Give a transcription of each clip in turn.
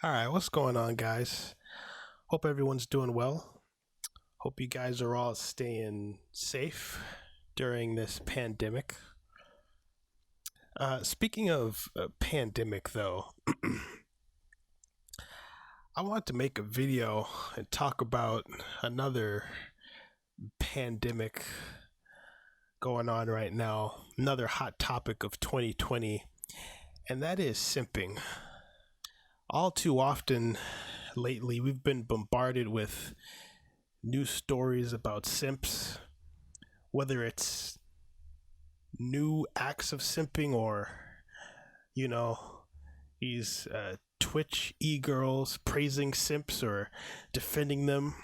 All right, what's going on, guys? Hope everyone's doing well. Hope you guys are all staying safe during this pandemic. Speaking of pandemic, though, I want to make a video and talk about another pandemic going on right now, another hot topic of 2020, and that is simping. All too often lately, we've been bombarded with news stories about simps, whether it's new acts of simping or, you know, these Twitch e-girls praising simps or defending them.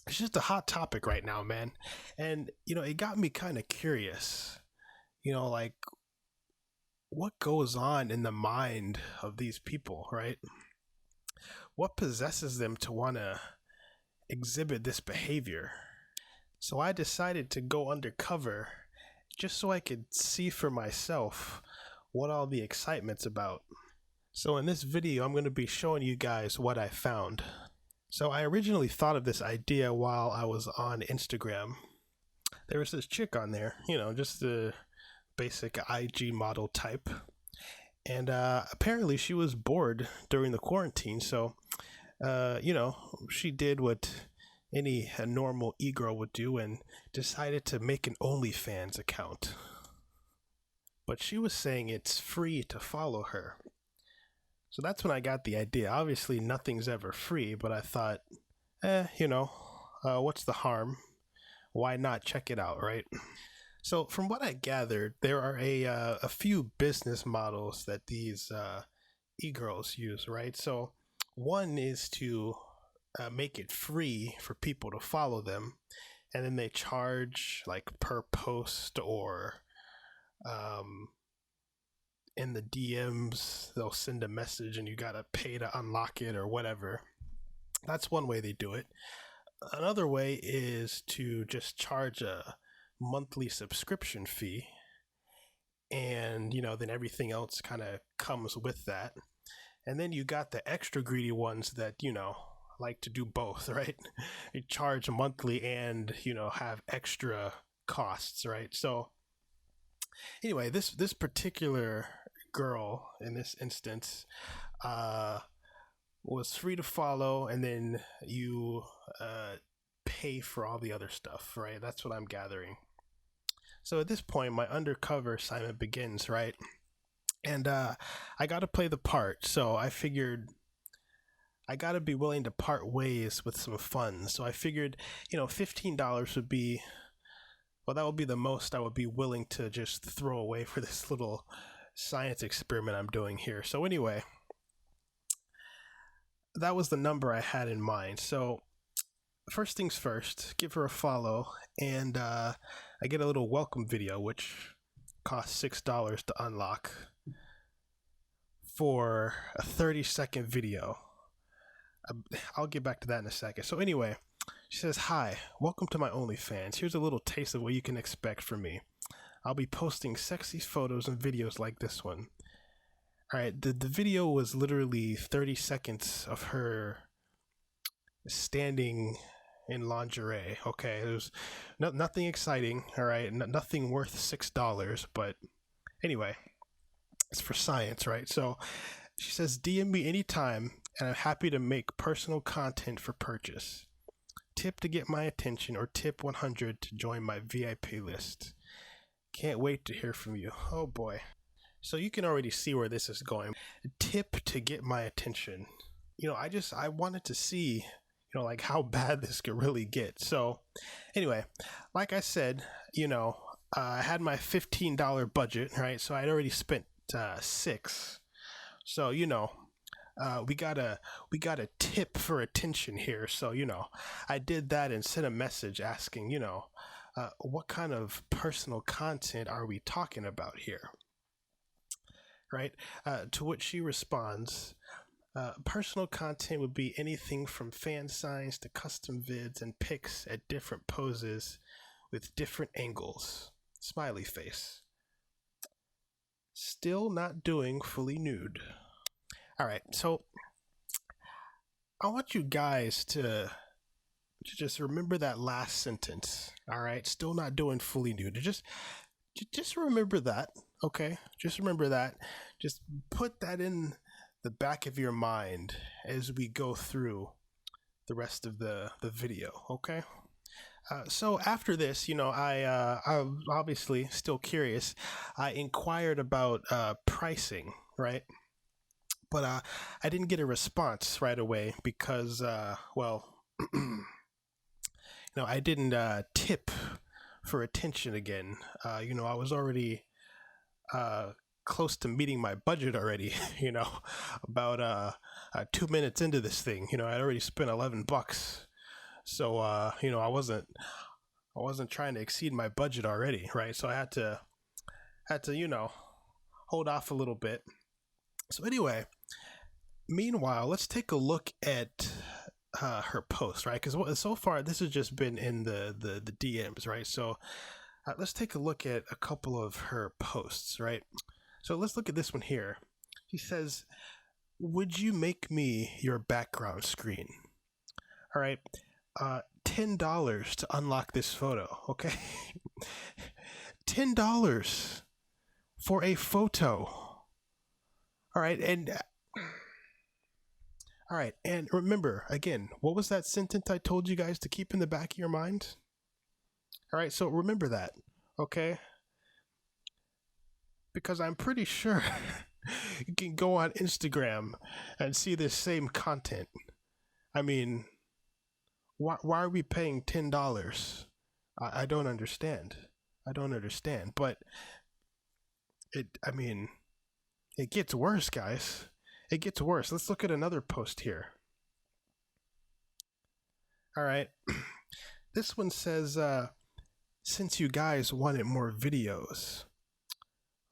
It's just a hot topic right now, man. And, it got me kind of curious, like what goes on in the mind of these people, right? What possesses them to want to exhibit this behavior? So I decided to go undercover just so I could see for myself what all the excitement's about. So in this video, I'm going to be showing you guys what I found. So I originally thought of this idea while I was on Instagram. There was this chick on there, just the basic IG model type. And apparently she was bored during the quarantine. So, she did what any normal e-girl would do and decided to make an Onlyfans account. But she was saying it's free to follow her. So that's when I got the idea. Obviously, nothing's ever free, but I thought, what's the harm? Why not check it out, right? So from what I gathered, there are a few business models that these e-girls use, right? So one is to make it free for people to follow them, and then they charge like per post or in the DMs they'll send a message and you gotta pay to unlock it or whatever. That's one way they do it. Another way is to just charge a monthly subscription fee, and then everything else kind of comes with that. And then you got the extra greedy ones that like to do both, right? You charge monthly and have extra costs, right? So anyway, this particular girl in this instance was free to follow, and then you pay for all the other stuff, right? That's what I'm gathering. So at this point, my undercover assignment begins, right? And I got to play the part. So I figured I got to be willing to part ways with some funds. So I figured, $15 would be, well, that would be the most I would be willing to just throw away for this little science experiment I'm doing here. So anyway, that was the number I had in mind. So first things first, give her a follow, and I get a little welcome video, which costs $6 to unlock for a 30-second video. I'll get back to that in a second. So anyway, she says, "Hi, welcome to my OnlyFans. Here's a little taste of what you can expect from me. I'll be posting sexy photos and videos like this one." All right, the video was literally 30 seconds of her standing in lingerie. Okay, there's nothing exciting. All right, nothing worth $6. But anyway, it's for science, right? So she says, "DM me anytime, and I'm happy to make personal content for purchase. Tip to get my attention, or tip 100 to join my VIP list. Can't wait to hear from you." Oh boy. So you can already see where this is going. Tip to get my attention. I wanted to see, like how bad this could really get. So anyway, like I said, I had my $15 budget, right? So I'd already spent $6. So, we got a tip for attention here. So, I did that and sent a message asking, what kind of personal content are we talking about here? Right? To which she responds, personal content would be anything from fan signs to custom vids and pics at different poses with different angles. Smiley face. Still not doing fully nude. All right, so I want you guys to just remember that last sentence. All right, still not doing fully nude. Just remember that. Okay, just remember that. Just put that in the back of your mind as we go through the rest of the video. Okay. So after this, I'm obviously still curious. I inquired about pricing, right? But I didn't get a response right away because, well, I didn't tip for attention again. I was already uh, close to meeting my budget already. About 2 minutes into this thing, I'd already spent $11. So I wasn't trying to exceed my budget already, right? So I had to hold off a little bit. So anyway, meanwhile, let's take a look at her post, right? Because so far this has just been in the DMs, right? So let's take a look at a couple of her posts, right? So let's look at this one here. She says, "Would you make me your background screen?" All right. $10 to unlock this photo, okay? $10 for a photo. All right, and remember again, what was that sentence I told you guys to keep in the back of your mind? All right, so remember that, okay? Because I'm pretty sure you can go on Instagram and see this same content. I mean, why are we paying $10? I don't understand. But it gets worse, guys. It gets worse. Let's look at another post here. All right. This one says, since you guys wanted more videos,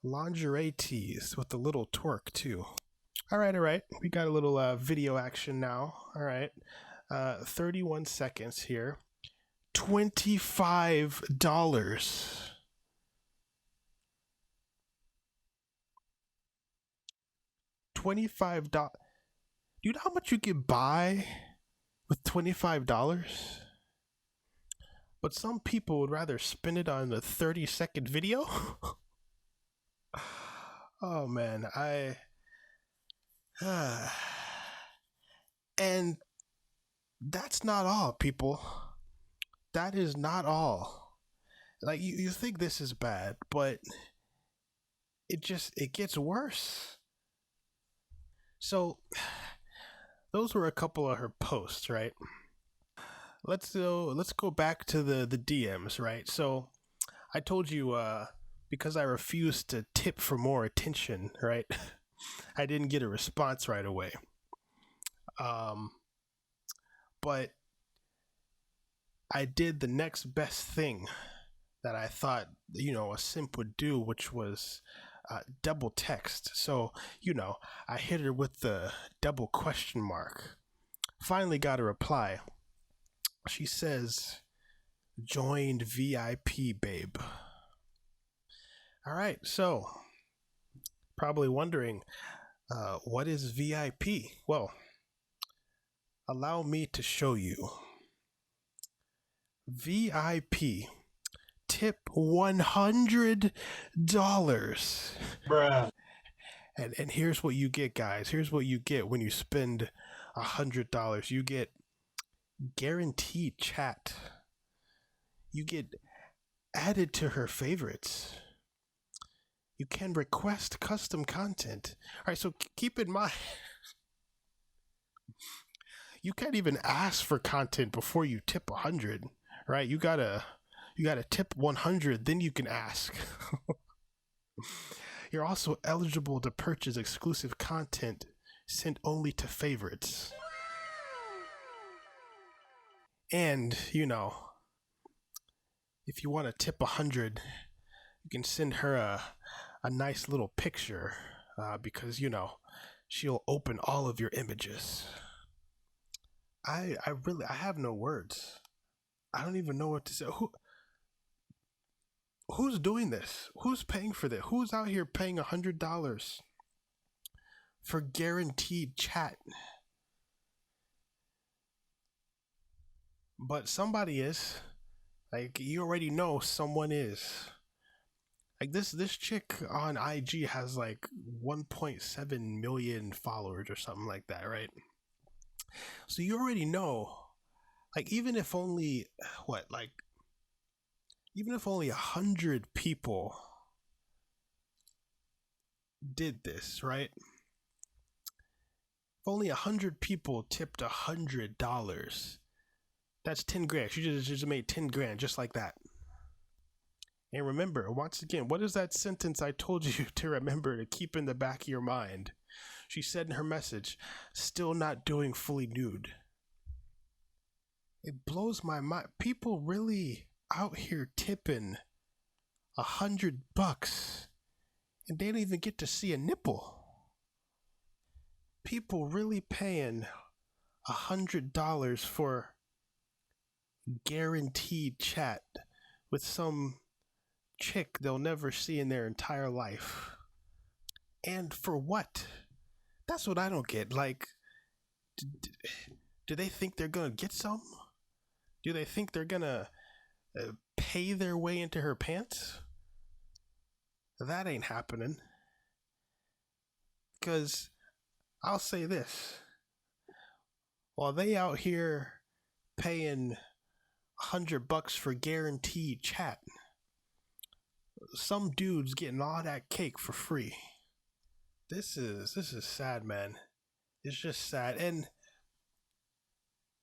lingerie tees with a little twerk too. All right. We got a little video action now. All right. 31 seconds here. $25. $25. Do you know how much you could buy with $25? But some people would rather spend it on a 30-second video. Oh man, and that's not all, people. That is not all. Like you think this is bad, but it gets worse. So those were a couple of her posts, right? Let's go back to the DMs, right? So I told you because I refused to tip for more attention, right? I didn't get a response right away. But I did the next best thing that I thought a simp would do, which was double text. So I hit her with the double question mark. Finally got a reply. She says, "Joined VIP, babe." All right, so probably wondering, what is VIP? Well, allow me to show you. VIP, tip $100. Bruh. And here's what you get, guys. Here's what you get when you spend $100. You get guaranteed chat. You get added to her favorites. You can request custom content. All right, so keep in mind, you can't even ask for content before you tip 100, right? You gotta tip 100, then you can ask. You're also eligible to purchase exclusive content sent only to favorites. And if you want to tip 100, you can send her a nice little picture because she'll open all of your images. I have no words. I don't even know what to say. Who's doing this? Who's paying for this? Who's out here paying $100 for guaranteed chat? but somebody is. Like, you already know someone is. Like, this chick on IG has like 1.7 million followers or something like that, right? So you already know, like, even if only 100 people did this, right? If only 100 people tipped $100, that's 10 grand. She just made 10 grand just like that. And remember, once again, what is that sentence I told you to remember to keep in the back of your mind? She said in her message, still not doing fully nude. It blows my mind. People really out here tipping $100 and they don't even get to see a nipple. People really paying $100 for guaranteed chat with some chick they'll never see in their entire life. And for what? That's what I don't get. Like, do they think they're gonna get some? Do they think they're gonna pay their way into her pants? That ain't happening. Because I'll say this, while they out here paying $100 for guaranteed chat, some dude's getting all that cake for free. This is sad, man. It's just sad. And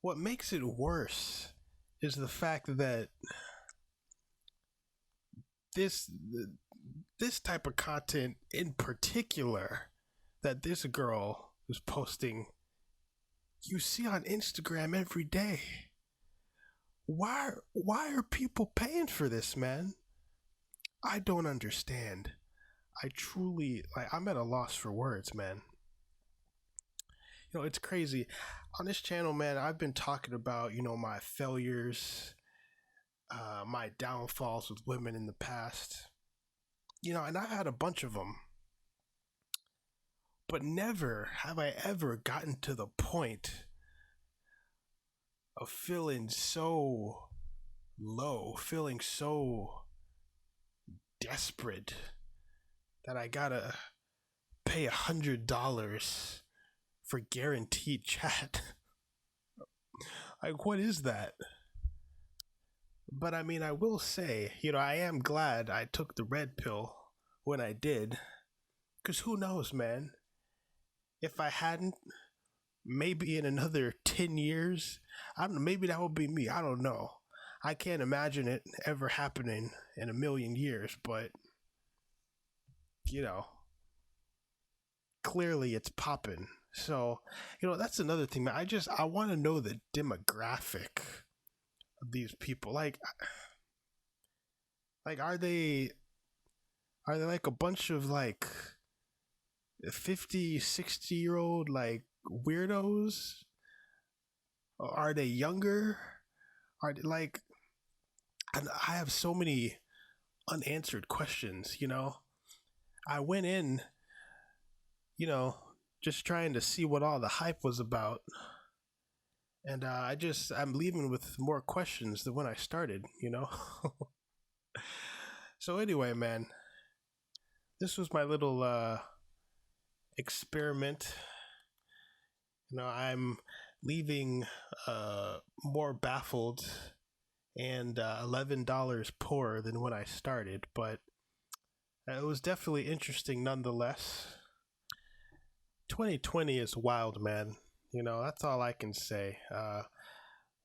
what makes it worse is the fact that this type of content in particular that this girl is posting, you see on Instagram every day. Why are people paying for this, man? I don't understand. I truly, like, I'm at a loss for words, man. You know, it's crazy. On this channel, man, I've been talking about, my failures, my downfalls with women in the past. And I've had a bunch of them. But never have I ever gotten to the point of feeling so low, feeling so desperate that I gotta pay $100 for guaranteed chat. Like, what is that? But I mean, I will say, I am glad I took the red pill when I did. Because who knows, man? If I hadn't, maybe in another 10 years, I don't know, maybe that would be me. I don't know. I can't imagine it ever happening in a million years, but, clearly it's popping. So, that's another thing, man. I want to know the demographic of these people. Like are they like a bunch of like 50, 60-year-old like weirdos? Or are they younger? Are they like, and I have so many unanswered questions, I went in, just trying to see what all the hype was about. And I'm leaving with more questions than when I started, So anyway, man, this was my little experiment. I'm leaving more baffled and $11 poorer than when I started, but it was definitely interesting nonetheless. 2020 is wild, man. That's all I can say.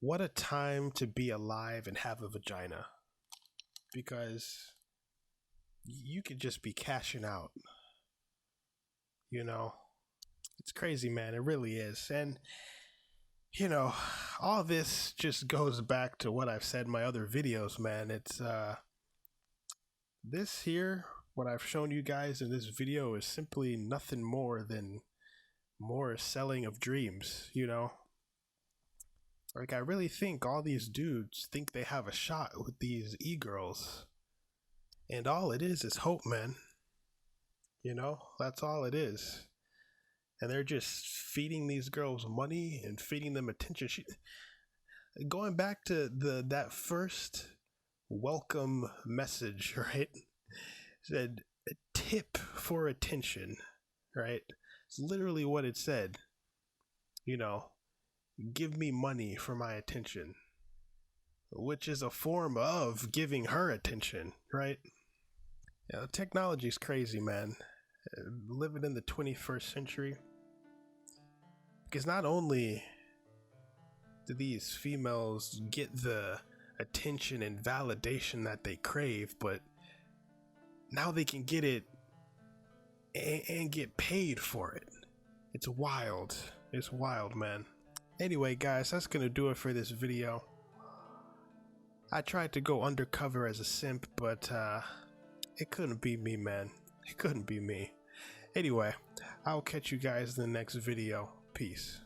What a time to be alive and have a vagina. Because you could just be cashing out. It's crazy, man. It really is. And, all this just goes back to what I've said in my other videos, man. It's, this here, what I've shown you guys in this video is simply nothing more than more selling of dreams, Like, I really think all these dudes think they have a shot with these e-girls. And all it is hope, man. That's all it is. And they're just feeding these girls money and feeding them attention. going back to that first welcome message, right? Said a tip for attention, right? It's literally what it said. You know, give me money for my attention, which is a form of giving her attention, right? Yeah, technology's crazy, man. Living in the 21st century, because not only do these females get the attention and validation that they crave, but now they can get it and get paid for it. It's wild. It's wild, man. Anyway, guys, that's gonna do it for this video. I tried to go undercover as a simp, but it couldn't be me, man. It couldn't be me. Anyway, I'll catch you guys in the next video. Peace.